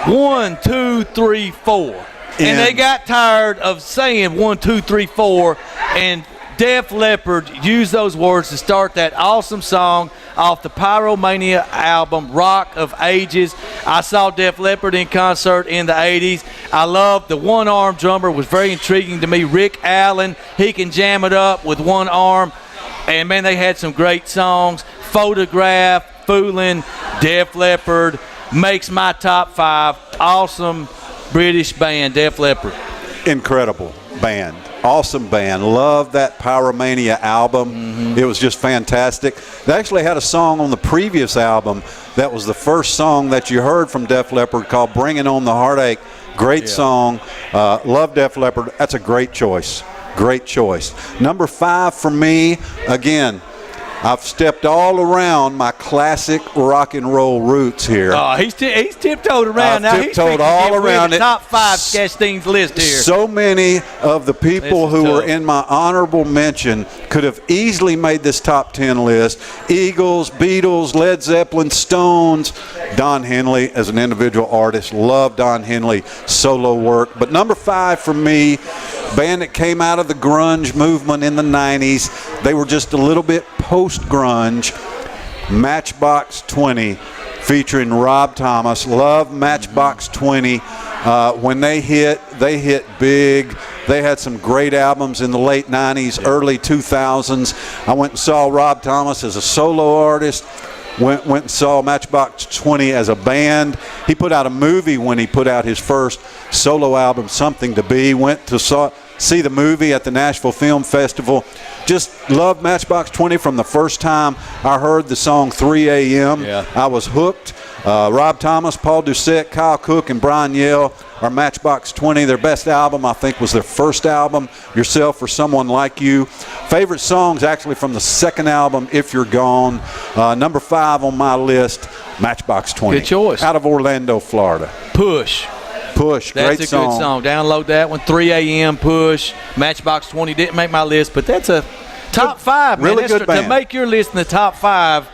1, 2, 3, 4. And they got tired of saying 1, 2, 3, 4, and Def Leppard used those words to start that awesome song off the Pyromania album, Rock of Ages. I saw Def Leppard in concert in the 80s. I loved the one-arm drummer, was very intriguing to me. Rick Allen, he can jam it up with one arm. And, man, they had some great songs. Photograph, Foolin', Def Leppard makes my top 5. Awesome British band, Def Leppard. Incredible band. Awesome band. Love that Pyromania album. Mm-hmm. It was just fantastic. They actually had a song on the previous album that was the first song that you heard from Def Leppard called Bringing on the Heartache. Great song. Love Def Leppard. That's a great choice. Great choice. Number 5 for me, again, I've stepped all around my classic rock and roll roots here. Oh, he's tiptoed around now. He's tiptoed all around it. Top 5 Shasteen's list here. So many of the people who were in my honorable mention could have easily made this top 10 list. Eagles, Beatles, Led Zeppelin, Stones, Don Henley as an individual artist. Love Don Henley solo work. But number 5 for me, band that came out of the grunge movement in the 90s. They were just a little bit post-grunge. Matchbox 20 featuring Rob Thomas. Love Matchbox 20. When they hit big. They had some great albums in the late 90s, early 2000s. I went and saw Rob Thomas as a solo artist. Went and saw Matchbox 20 as a band. He put out a movie when he put out his first solo album, Something to Be. Went to see the movie at the Nashville Film Festival. Just loved Matchbox 20 from the first time I heard the song 3 a.m. Yeah. I was hooked. Rob Thomas, Paul Doucette, Kyle Cook, and Brian Yell are Matchbox 20. Their best album, I think, was their first album, Yourself or Someone Like You. Favorite songs actually from the second album, If You're Gone. Number 5 on my list, Matchbox 20. Good choice. Out of Orlando, Florida. Push, That's great song. Good song. Download that one. 3 a.m. Push. Matchbox 20 didn't make my list, but that's a top 5. Really man. good band. To make your list in the top 5,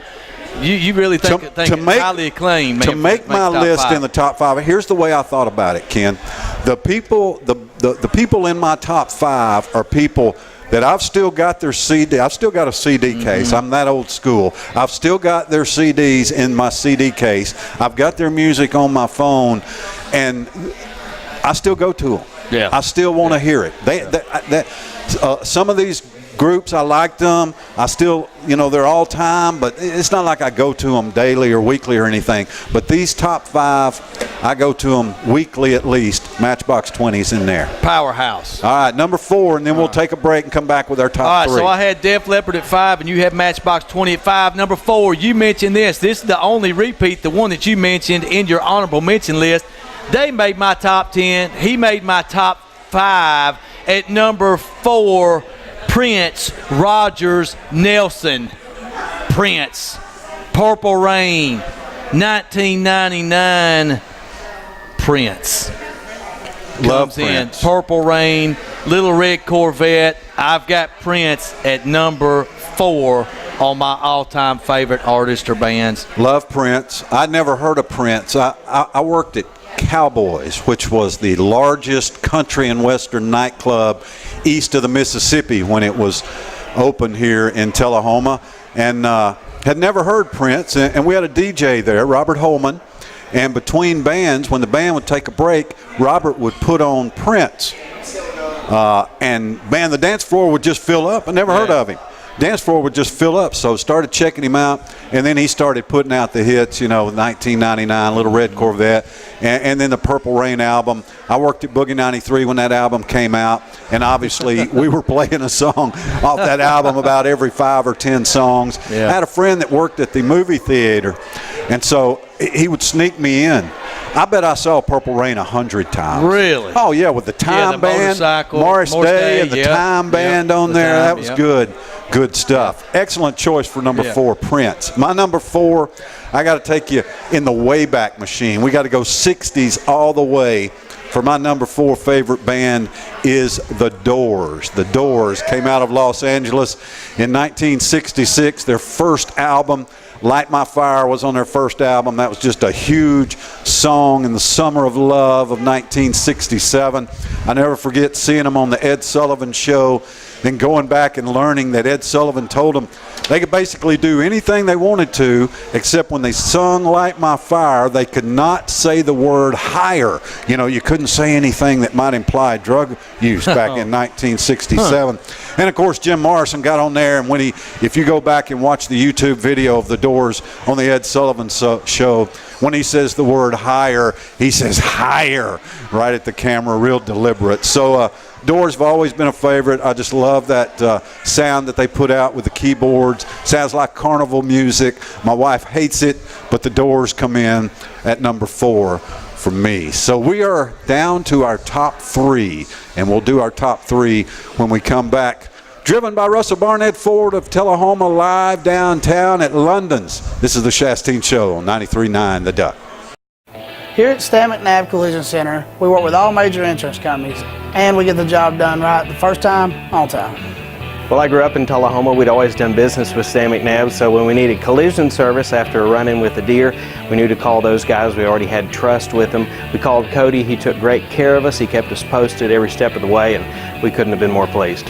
you really think it's highly acclaimed. Man, to make my list in the top 5, here's the way I thought about it, Ken. The people in my top 5 are people that I've still got their CD. I've still got a CD case. I'm that old school. I've still got their CDs in my CD case. I've got their music on my phone, and I still go to them. Yeah. I still want to hear it. Some of these groups, I like them. I still, they're all time, but it's not like I go to them daily or weekly or anything. But these top 5, I go to them weekly at least. Matchbox 20's in there. Powerhouse. All right, number 4, and then we'll take a break and come back with our top 3. So I had Def Leppard at 5, and you had Matchbox 20 at 5. Number 4, you mentioned this. This is the only repeat, the one that you mentioned in your honorable mention list. They made my top 10. He made my top 5. At number 4, Prince, Rogers, Nelson. Prince, Purple Rain, 1999. Prince comes in. Purple Rain, Little Red Corvette. I've got Prince at number 4 on my all-time favorite artists or bands. Love Prince. I'd never heard of Prince. I worked at Cowboys, which was the largest country and western nightclub east of the Mississippi when it was open here in Tullahoma, and had never heard Prince. And we had a DJ there, Robert Holman, and between bands, when the band would take a break, Robert would put on Prince, and man, the dance floor would just fill up. I never heard of him. Dance floor would just fill up, so started checking him out, and then he started putting out the hits, 1999, Little Red Corvette, and then the Purple Rain album. I worked at Boogie 93 when that album came out, and obviously we were playing a song off that album about every 5 or 10 songs. Yeah. I had a friend that worked at the movie theater, and so he would sneak me in. I bet I saw Purple Rain 100 times. Really? Oh, yeah, with the Time Band, Morris Day and the Time Band on there. That was good. Good stuff. Excellent choice for number 4, Prince. My number 4, I got to take you in the Wayback Machine. We got to go 60s all the way. For my number 4 favorite band is The Doors. The Doors came out of Los Angeles in 1966. Their first album, Light My Fire, was on their first album. That was just a huge song in the summer of love of 1967. I never forget seeing them on the Ed Sullivan Show, then going back and learning that Ed Sullivan told them they could basically do anything they wanted to, except when they sung Light My Fire, they could not say the word higher. You couldn't say anything that might imply drug use back in 1967. And, of course, Jim Morrison got on there, and if you go back and watch the YouTube video of The Doors on the Ed Sullivan Show, when he says the word higher, he says higher right at the camera, real deliberate. So, Doors have always been a favorite. I just love that sound that they put out with the keyboards. Sounds like carnival music. My wife hates it, but the Doors come in at number 4 for me. So we are down to our top 3, and we'll do our top 3 when we come back. Driven by Russell Barnett Ford of Tullahoma, live downtown at London's. This is the Shasteen Show on 93.9 The Duck. Here at Stan McNabb Collision Center, we work with all major insurance companies, and we get the job done right the first time, on time. Well, I grew up in Tullahoma. We'd always done business with Stan McNabb, so when we needed collision service after a run-in with a deer, we knew to call those guys. We already had trust with them. We called Cody. He took great care of us. He kept us posted every step of the way, and we couldn't have been more pleased.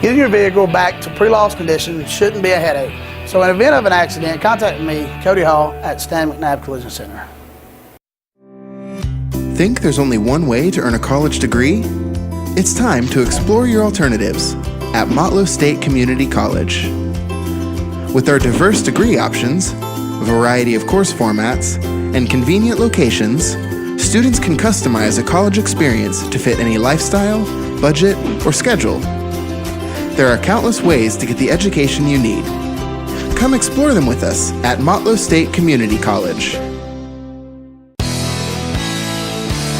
Getting your vehicle back to pre-loss condition shouldn't be a headache. So in event of an accident, contact me, Cody Hall, at Stan McNabb Collision Center. Think there's only one way to earn a college degree? It's time to explore your alternatives at Motlow State Community College. With our diverse degree options, a variety of course formats, and convenient locations, students can customize a college experience to fit any lifestyle, budget, or schedule. There are countless ways to get the education you need. Come explore them with us at Motlow State Community College.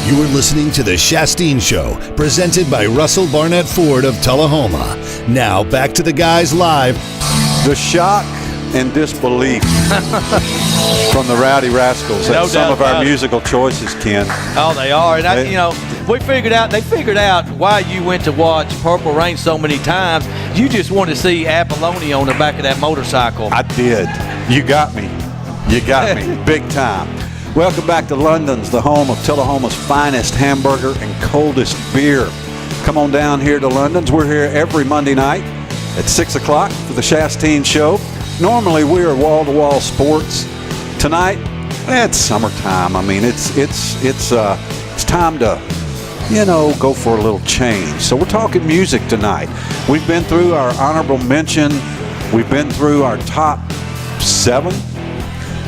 You are listening to The Shasteen Show, presented by Russell Barnett Ford of Tullahoma. Now, back to the guys live. The shock and disbelief from the Rowdy Rascals at some of our musical choices, Ken. Oh, they are. And they figured out why you went to watch Purple Rain so many times. You just wanted to see Apollonia on the back of that motorcycle. I did. You got me. Big time. Welcome back to London's, the home of Tullahoma's finest hamburger and coldest beer. Come on down here to London's. We're here every Monday night at 6 o'clock for the Shasteen Show. Normally, we are wall-to-wall sports. Tonight, it's summertime. I mean, it's time to, go for a little change. So we're talking music tonight. We've been through our honorable mention. We've been through our top 7.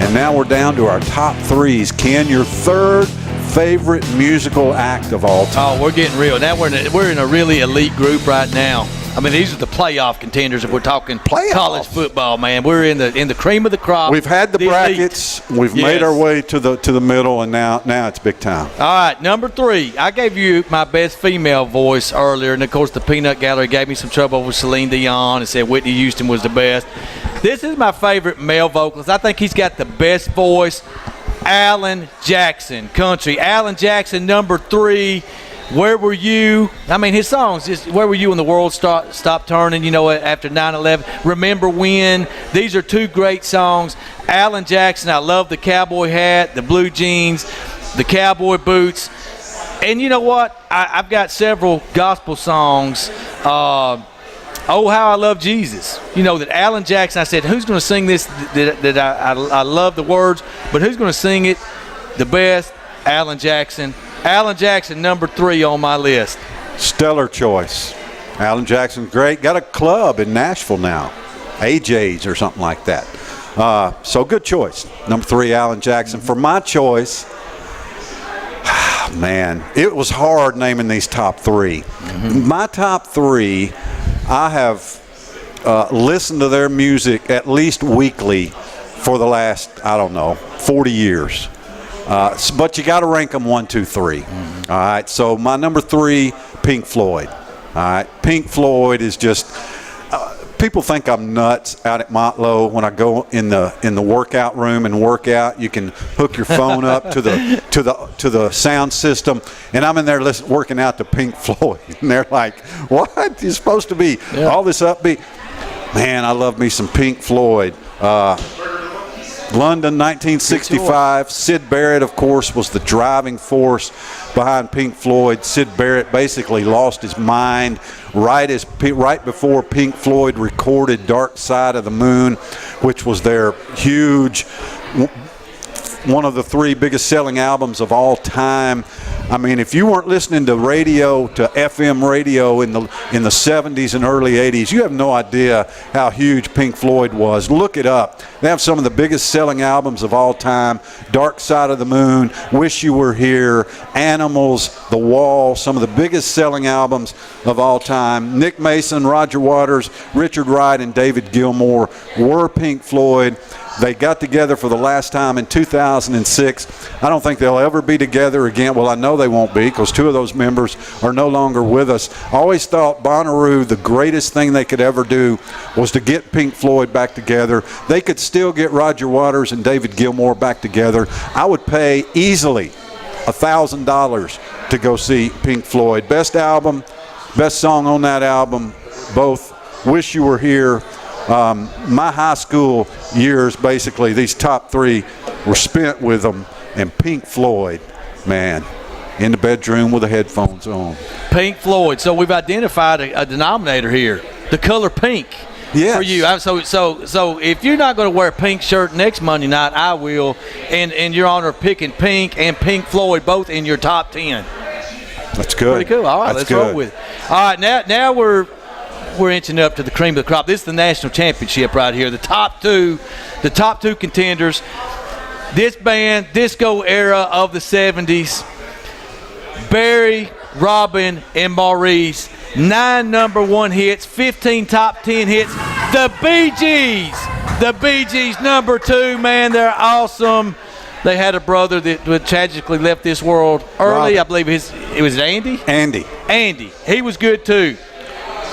And now we're down to our top 3s. Ken, your third favorite musical act of all time. Oh, we're getting real. Now we're in a really elite group right now. I mean, these are the playoff contenders if we're talking college football, man. We're in the cream of the crop. We've had the brackets. Elite. We've made our way to the middle, and now it's big time. All right, number 3. I gave you my best female voice earlier, and, of course, the Peanut Gallery gave me some trouble with Celine Dion and said Whitney Houston was the best. This is my favorite male vocalist. I think he's got the best voice. Alan Jackson, country. Alan Jackson, number 3. Where Were You? I mean, his songs, just Where Were You When the World Stopped Turning, you know, after 9/11. Remember When? These are 2 great songs. Alan Jackson, I love the cowboy hat, the blue jeans, the cowboy boots. And you know what? I've got several gospel songs. Oh, How I Love Jesus. You know, that Alan Jackson, I said, who's going to sing this that I love the words, but who's going to sing it the best? Alan Jackson. Alan Jackson, number 3 on my list. Stellar choice. Alan Jackson's great. Got a club in Nashville now, AJ's or something like that. So good choice. Number 3, Alan Jackson. For my choice, man, it was hard naming these top 3. My top 3, I have listened to their music at least weekly for the last, 40 years. But you got to rank them 1, 2, 3. All right. So my number 3, Pink Floyd. All right. Pink Floyd is just. People think I'm nuts out at Motlow when I go in the workout room and work out. You can hook your phone up to the sound system, and I'm in there working out to Pink Floyd, and they're like, "What? You're supposed to be all this upbeat." Man, I love me some Pink Floyd. London, 1965. Sid Barrett, of course, was the driving force behind Pink Floyd. Sid Barrett basically lost his mind right before Pink Floyd recorded Dark Side of the Moon, which was their huge, one of the 3 biggest selling albums of all time. I mean, if you weren't listening to FM radio in the 70s and early 80s, you have no idea how huge Pink Floyd was. Look it up. They have some of the biggest selling albums of all time. Dark Side of the Moon, Wish You Were Here, Animals, The Wall, some of the biggest selling albums of all time. Nick Mason, Roger Waters, Richard Wright, and David Gilmour were Pink Floyd. They got together for the last time in 2006. I don't think they'll ever be together again. Well, I know they won't be because 2 of those members are no longer with us. I always thought Bonnaroo, the greatest thing they could ever do was to get Pink Floyd back together. They could still get Roger Waters and David Gilmour back together. I would pay easily $1,000 to go see Pink Floyd. Best album, best song on that album, both Wish You Were Here. My high school years, basically, these top 3 were spent with them, and Pink Floyd, man, in the bedroom with the headphones on. Pink Floyd. So we've identified a denominator here, the color pink. Yes. For you. So if you're not going to wear a pink shirt next Monday night, I will. And your honor picking Pink and Pink Floyd both in your top 10. That's good. Pretty cool. All right, let's roll with it. All right, now we're inching up to the cream of the crop. This is the national championship right here. The top two contenders. This band, disco era of the 70s. Barry, Robin, and Maurice. 9 number 1 hits, 15 top 10 hits. The Bee Gees. The Bee Gees, number 2, man, they're awesome. They had a brother that tragically left this world early. Robin. I believe it was Andy? Andy. He was good too.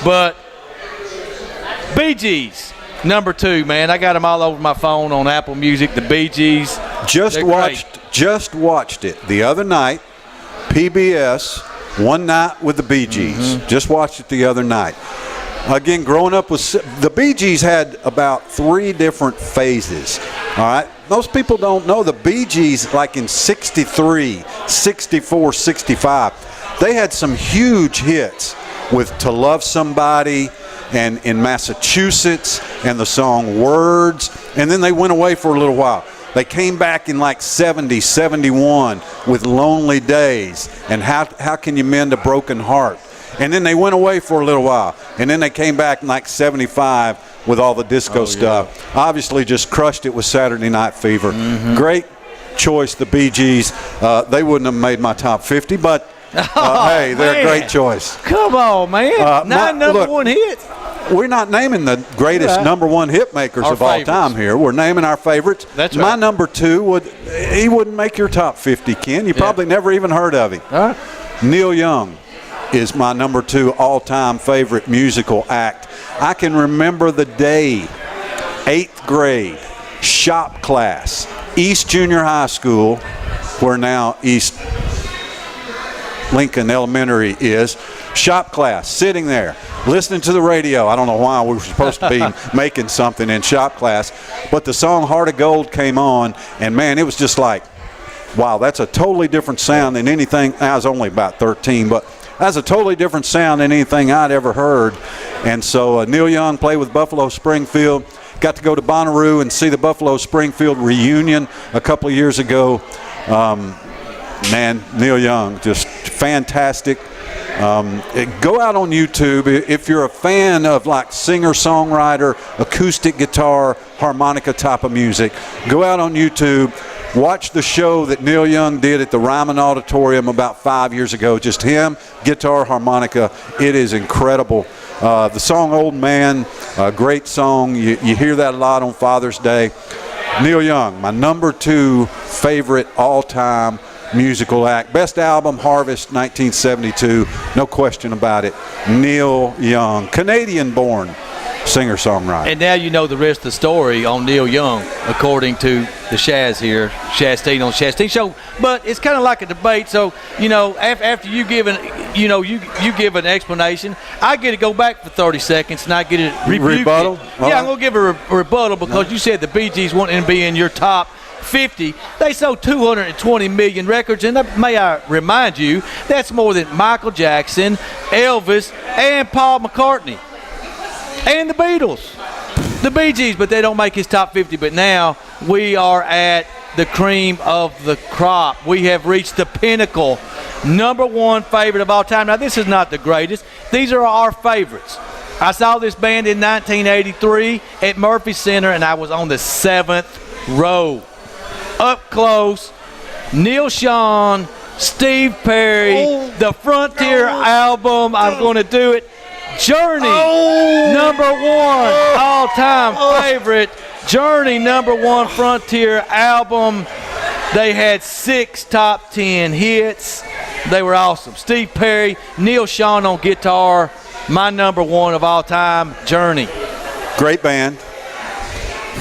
But Bee Gees, number 2, man. I got them all over my phone on Apple Music. The Bee Gees. Just watched it the other night. PBS, One Night with the Bee Gees. Mm-hmm. Just watched it the other night. Again, growing up with the Bee Gees had about 3 different phases. All right. Most people don't know the Bee Gees, like in 63, 64, 65. They had some huge hits with To Love Somebody and in Massachusetts and the song Words. And then they went away for a little while. They came back in like 70, 71 with Lonely Days and How Can You Mend a Broken Heart. And then they went away for a little while. And then they came back in like 75 with all the disco stuff. Yeah. Obviously just crushed it with Saturday Night Fever. Mm-hmm. choice, the Bee Gees. They wouldn't have made my top 50, but hey, they're a great choice. Come on, man. 9 number one hits. We're not naming the greatest number one hit makers of all time here. We're naming our favorites. That's right. My number 2 wouldn't make your top 50, Ken. You probably never even heard of him. Neil Young is my number 2 all-time favorite musical act. I can remember the day, 8th grade, shop class, East Junior High School, where now East Lincoln Elementary is, shop class, sitting there, listening to the radio. I don't know why we were supposed to be making something in shop class, but the song Heart of Gold came on, and man, it was just like, wow, that's a totally different sound than anything. I was only about 13, but that's a totally different sound than anything I'd ever heard. And so Neil Young played with Buffalo Springfield. Got to go to Bonnaroo and see the Buffalo Springfield reunion a couple of years ago. Man, Neil Young, just fantastic. Go out on YouTube if you're a fan of like singer-songwriter, acoustic guitar, harmonica type of music. Go out on YouTube, watch the show that Neil Young did at the Ryman Auditorium about 5 years ago. Just him, guitar, harmonica. It is incredible. The song Old Man, great song. You hear that a lot on Father's Day. Neil Young, my number 2 favorite all-time musical act. Best album, Harvest, 1972. No question about it. Neil Young, Canadian-born singer-songwriter. And now you know the rest of the story on Neil Young, according to the Shaz here, Shasteen on the Shasteen Show. But it's kind of like a debate. So, you know, after you give you give an explanation, I get to go back for 30 seconds and I get to rebuttal. Yeah, I'm gonna give a rebuttal because you said the Bee Gees wanting to be in your top 50. They sold 220 million records, and may I remind you, that's more than Michael Jackson, Elvis, and Paul McCartney, and the Beatles, the Bee Gees, but they don't make his top 50. But now we are at the cream of the crop. We have reached the pinnacle. Number 1 favorite of all time. Now, this is not the greatest. These are our favorites. I saw this band in 1983 at Murphy Center, and I was on the 7th row. Up close, Neil Sean, Steve Perry, the Frontier album, I'm going to do it. Journey, number 1, all-time favorite. Journey, number 1 Frontier album. They had 6 top 10 hits. They were awesome. Steve Perry, Neil Sean on guitar, my number 1 of all time, Journey. Great band.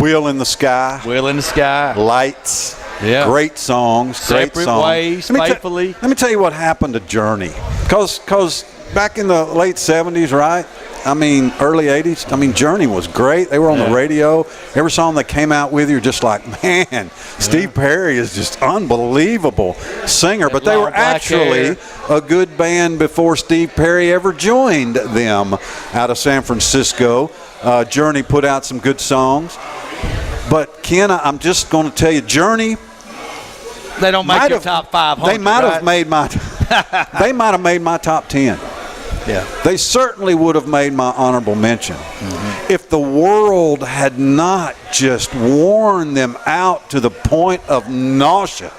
Wheel in the Sky. Wheel in the Sky. Lights. Yeah. Great songs. Separate Ways, Faithfully. Let me tell you what happened to Journey. Because back in the late 70s, right? I mean, early 80s, I mean, Journey was great. They were on the radio. Every song that came out with you, you're just like, man, Steve Perry is just unbelievable singer. But they were actually a good band before Steve Perry ever joined them out of San Francisco. Journey put out some good songs. But, Ken, I'm just going to tell you, Journey, they don't make your top 500. They might have made my they might have made my top 10. Yeah. They certainly would have made my honorable mention if the world had not just worn them out to the point of nausea.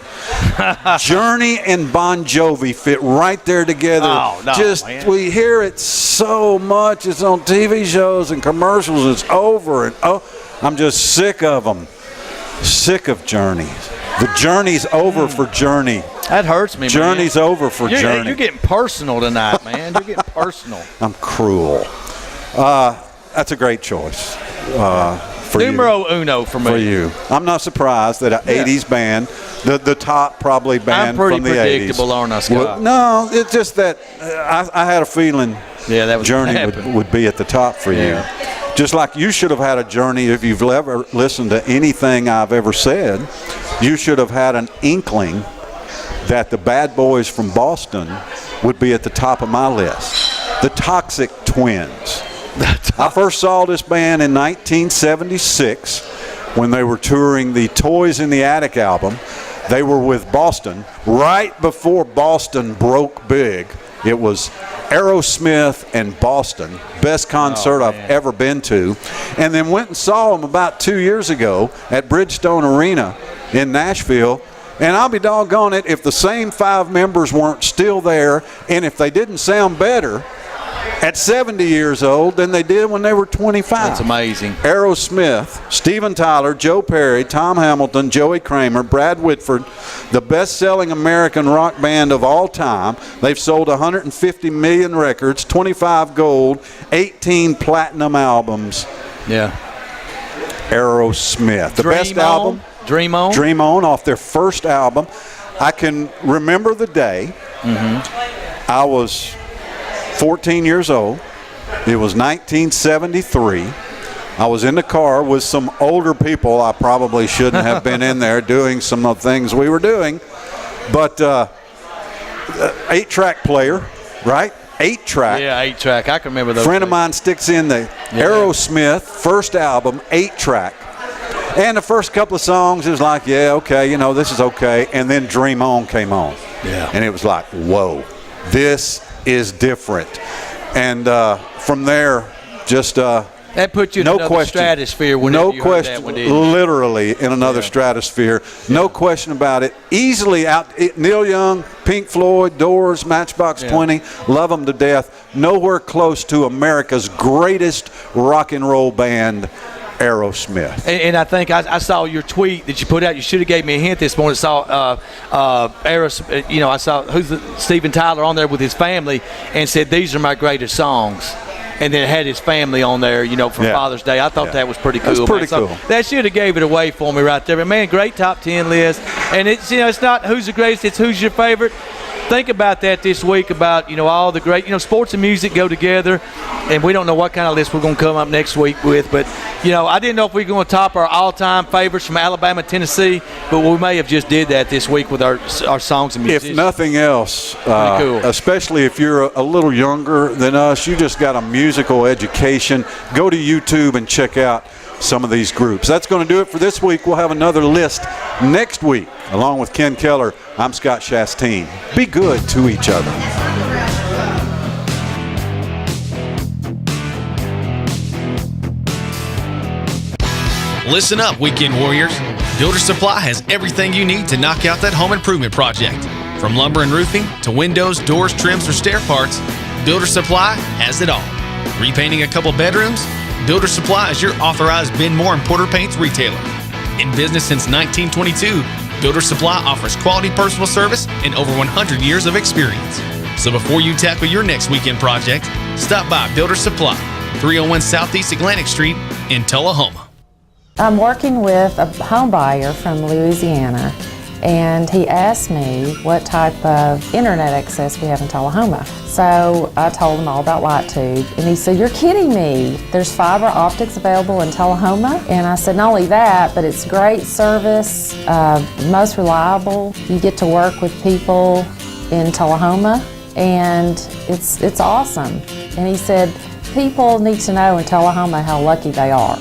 Journey and Bon Jovi fit right there together. Oh, no, man. We hear it so much. It's on TV shows and commercials. It's over and I'm just sick of them. Sick of Journey. The journey's over for Journey. That hurts me, Journey's over for Journey. You're getting personal tonight, man. You're getting personal. I'm cruel. That's a great choice for Numero uno for me. For you. I'm not surprised that an 80s band, the top probably band from the 80s. I'm pretty predictable, aren't I, Scott? Well, no, it's just that I had a feeling that was Journey would be at the top for you. Just like you should have had a journey if you've ever listened to anything I've ever said. You should have had an inkling that the Bad Boys from Boston would be at the top of my list. The Toxic Twins. I first saw this band in 1976 when they were touring the Toys in the Attic album. They were with Boston right before Boston broke big. It was Aerosmith and Boston, best concert I've ever been to. And then went and saw them about 2 years ago at Bridgestone Arena in Nashville. And I'll be doggone it if the same 5 members weren't still there, and if they didn't sound better at 70 years old than they did when they were 25. That's amazing. Aerosmith, Steven Tyler, Joe Perry, Tom Hamilton, Joey Kramer, Brad Whitford, the best-selling American rock band of all time. They've sold 150 million records, 25 gold, 18 platinum albums. Yeah. Aerosmith. The best album? Dream On. Dream On, off their first album. I can remember the day. I was 14 years old. It was 1973. I was in the car with some older people. I probably shouldn't have been in there doing some of the things we were doing. But 8-track player, right? 8-track. Yeah, 8-track. I can remember those. A friend of mine sticks in the Aerosmith first album, 8-track. And the first couple of songs, it was like, yeah, okay, you know, this is okay. And then Dream On came on. Yeah. And it was like, whoa, this is different. And from there, just that put you in another stratosphere when you heard that one, didn't you? Literally in another stratosphere. No question about it. Easily out. Neil Young, Pink Floyd, Doors, Matchbox 20, love them to death. Nowhere close to America's greatest rock and roll band, Aerosmith. And I think I saw your tweet that you put out. You should have gave me a hint this morning. I saw Aerosmith. You know, I saw Steven Tyler on there with his family and said, "These are my greatest songs." And then it had his family on there, you know, for Father's Day. I thought that was pretty cool. That's pretty cool. So that should have gave it away for me right there. But man, great top 10 list. And it's, you know, it's not who's the greatest, it's who's your favorite. Think about that this week, about, you know, all the great, you know, sports and music go together, and we don't know what kind of list we're going to come up next week with. But, you know, I didn't know if we were going to top our all-time favorites from Alabama, Tennessee, but we may have just did that this week with our songs and musicians. If nothing else, cool. Especially if you're a little younger than us, you just got a musical education. Go to YouTube and check out some of these groups. That's going to do it for this week. We'll have another list next week. Along with Ken Keller, I'm Scott Shasteen. Be good to each other. Listen up, weekend warriors. Builder Supply has everything you need to knock out that home improvement project. From lumber and roofing to windows, doors, trims, or stair parts, Builder Supply has it all. Repainting a couple bedrooms? Builder Supply is your authorized Ben Moore and Porter Paints retailer. In business since 1922, Builder Supply offers quality personal service and over 100 years of experience. So before you tackle your next weekend project, stop by Builder Supply, 301 Southeast Atlantic Street in Tullahoma. I'm working with a home buyer from Louisiana, and he asked me what type of internet access we have in Tullahoma. So I told him all about LightTube, and he said, "You're kidding me. There's fiber optics available in Tullahoma?" And I said, "Not only that, but it's great service, most reliable. You get to work with people in Tullahoma, and it's awesome." And he said, "People need to know in Tullahoma how lucky they are."